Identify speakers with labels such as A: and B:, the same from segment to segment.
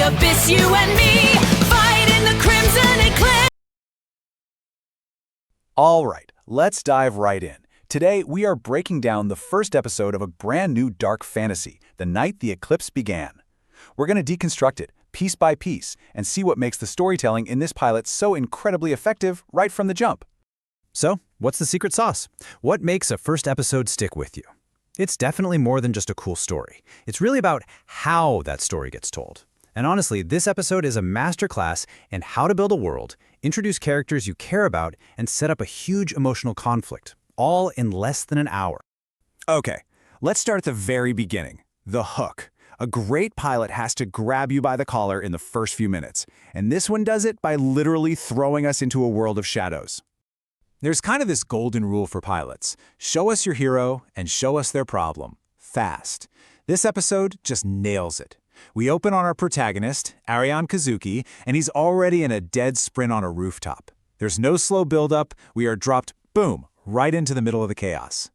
A: abyss, you and me, fight in the crimson eclipse.
B: All right, let's dive right in. Today, we are breaking down the first episode of a brand new dark fantasy, The Night the Eclipse Began. We're going to deconstruct it, piece by piece, and see what makes the storytelling in this pilot so incredibly effective right from the jump.
C: So, what's the secret sauce? What makes a first episode stick with you? It's definitely more than just a cool story. It's really about how that story gets told. And honestly, this episode is a masterclass in how to build a world, introduce characters you care about, and set up a huge emotional conflict, all in less than an hour.
B: Okay, let's start at the very beginning, the hook. A great pilot has to grab you by the collar in the first few minutes, and this one does it by literally throwing us into a world of shadows. There's kind of this golden rule for pilots. Show us your hero and show us their problem. Fast. This episode just nails it. We open on our protagonist, Ayan Kazuki, and he's already in a dead sprint on a rooftop. There's no slow build-up. We are dropped, boom, right into the middle of the chaos.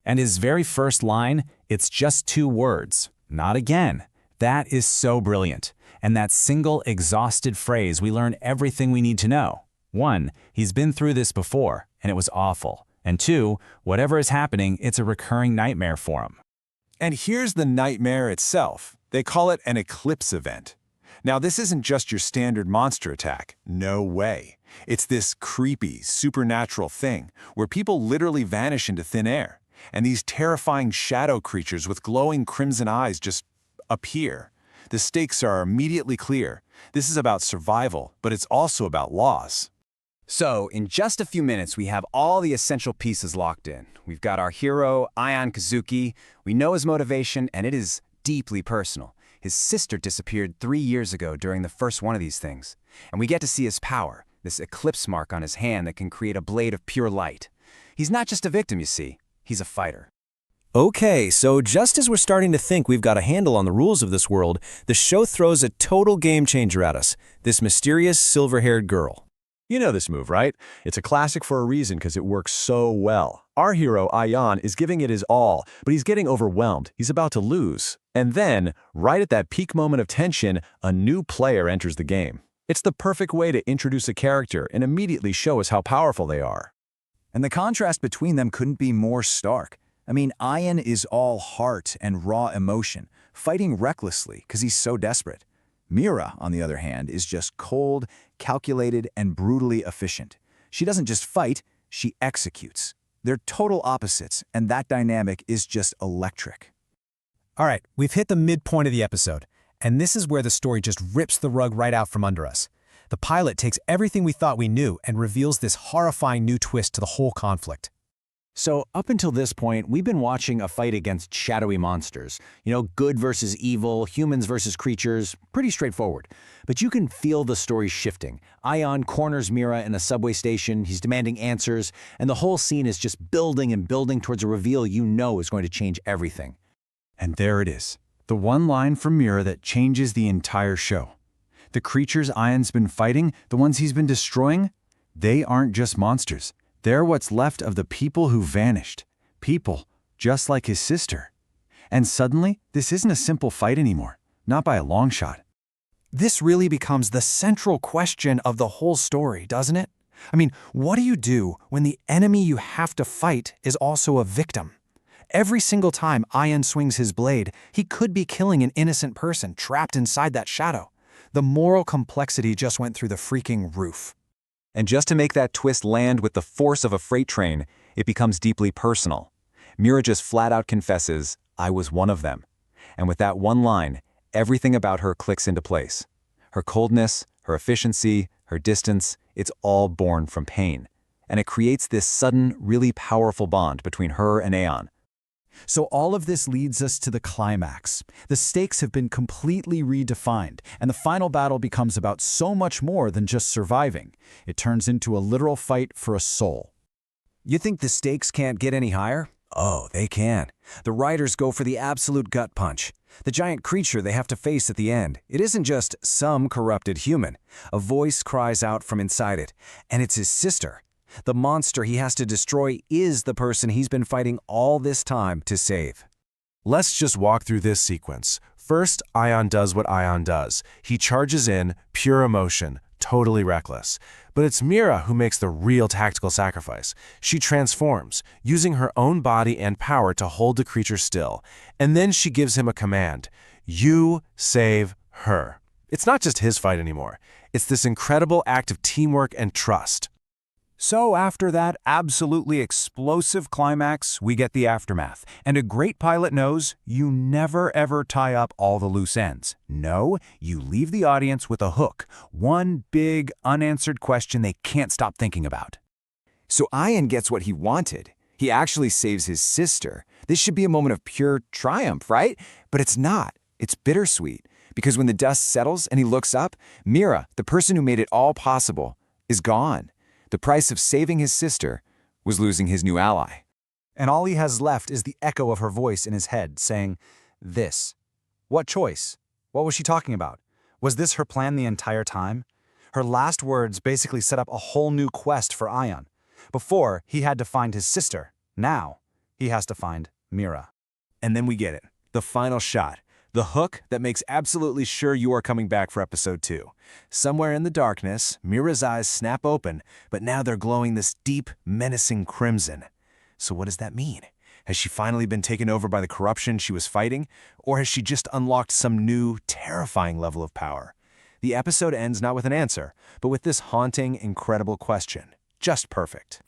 B: And his very first line, it's just 2 words. Not again. That is so brilliant. And that single exhausted phrase, we learn everything we need to know. 1, he's been through this before, and it was awful. And 2, whatever is happening, it's a recurring nightmare for him. And here's the nightmare itself. They call it an Eclipse Event. Now, this isn't just your standard monster attack. No way. It's this creepy, supernatural thing where people literally vanish into thin air. And these terrifying shadow creatures with glowing crimson eyes just appear. The stakes are immediately clear. This is about survival, but it's also about loss.
D: So, in just a few minutes, we have all the essential pieces locked in. We've got our hero, Ayan Kazuki. We know his motivation, and it is deeply personal. His sister disappeared 3 years ago during the first one of these things. And we get to see his power, this eclipse mark on his hand that can create a blade of pure light. He's not just a victim, you see. He's a fighter.
C: Okay, so just as we're starting to think we've got a handle on the rules of this world, the show throws a total game changer at us, this mysterious silver-haired girl.
E: You know this move, right? It's a classic for a reason because it works so well. Our hero, Ayan, is giving it his all, but he's getting overwhelmed. He's about to lose. And then, right at that peak moment of tension, a new player enters the game. It's the perfect way to introduce a character and immediately show us how powerful they are.
B: And the contrast between them couldn't be more stark. I mean, Ayan is all heart and raw emotion, fighting recklessly because he's so desperate. Mira, on the other hand, is just cold, calculated, and brutally efficient. She doesn't just fight, she executes. They're total opposites, and that dynamic is just electric.
C: All right, we've hit the midpoint of the episode, and this is where the story just rips the rug right out from under us. The pilot takes everything we thought we knew and reveals this horrifying new twist to the whole conflict.
D: So, up until this point, we've been watching a fight against shadowy monsters. Good versus evil, humans versus creatures, pretty straightforward. But you can feel the story shifting. Ayan corners Mira in a subway station, he's demanding answers, and the whole scene is just building and building towards a reveal you know is going to change everything.
B: And there it is, the one line from Mira that changes the entire show. The creatures Ayan's been fighting, the ones he's been destroying, they aren't just monsters. They're what's left of the people who vanished. People, just like his sister. And suddenly, this isn't a simple fight anymore. Not by a long shot.
F: This really becomes the central question of the whole story, doesn't it? I mean, what do you do when the enemy you have to fight is also a victim? Every single time Ayan swings his blade, he could be killing an innocent person trapped inside that shadow. The moral complexity just went through the freaking roof.
D: And just to make that twist land with the force of a freight train, it becomes deeply personal. Mira just flat out confesses, "I was one of them." And with that one line, everything about her clicks into place. Her coldness, her efficiency, her distance, it's all born from pain. And it creates this sudden, really powerful bond between her and Ayan.
B: So all of this leads us to the climax. The stakes have been completely redefined, and the final battle becomes about so much more than just surviving. It turns into a literal fight for a soul.
C: You think the stakes can't get any higher? Oh, they can. The writers go for the absolute gut punch. The giant creature they have to face at the end, it isn't just some corrupted human. A voice cries out from inside it, and it's his sister. The monster he has to destroy is the person he's been fighting all this time to save.
E: Let's just walk through this sequence. First, Ayan does what Ayan does. He charges in, pure emotion, totally reckless. But it's Mira who makes the real tactical sacrifice. She transforms, using her own body and power to hold the creature still. And then she gives him a command. You save her. It's not just his fight anymore. It's this incredible act of teamwork and trust.
B: So after that absolutely explosive climax, we get the aftermath. And a great pilot knows you never ever tie up all the loose ends. No, you leave the audience with a hook, one big unanswered question they can't stop thinking about. So Ayan gets what he wanted. He actually saves his sister. This should be a moment of pure triumph, right? But it's not. It's bittersweet. Because when the dust settles and he looks up, Mira, the person who made it all possible, is gone. The price of saving his sister was losing his new ally.
C: And all he has left is the echo of her voice in his head saying, this. What choice? What was she talking about? Was this her plan the entire time? Her last words basically set up a whole new quest for Ayan. Before, he had to find his sister. Now, he has to find Mira.
B: And then we get it. The final shot. The hook that makes absolutely sure you are coming back for episode 2. Somewhere in the darkness, Mira's eyes snap open, but now they're glowing this deep, menacing crimson. So what does that mean? Has she finally been taken over by the corruption she was fighting? Or has she just unlocked some new, terrifying level of power? The episode ends not with an answer, but with this haunting, incredible question. Just perfect.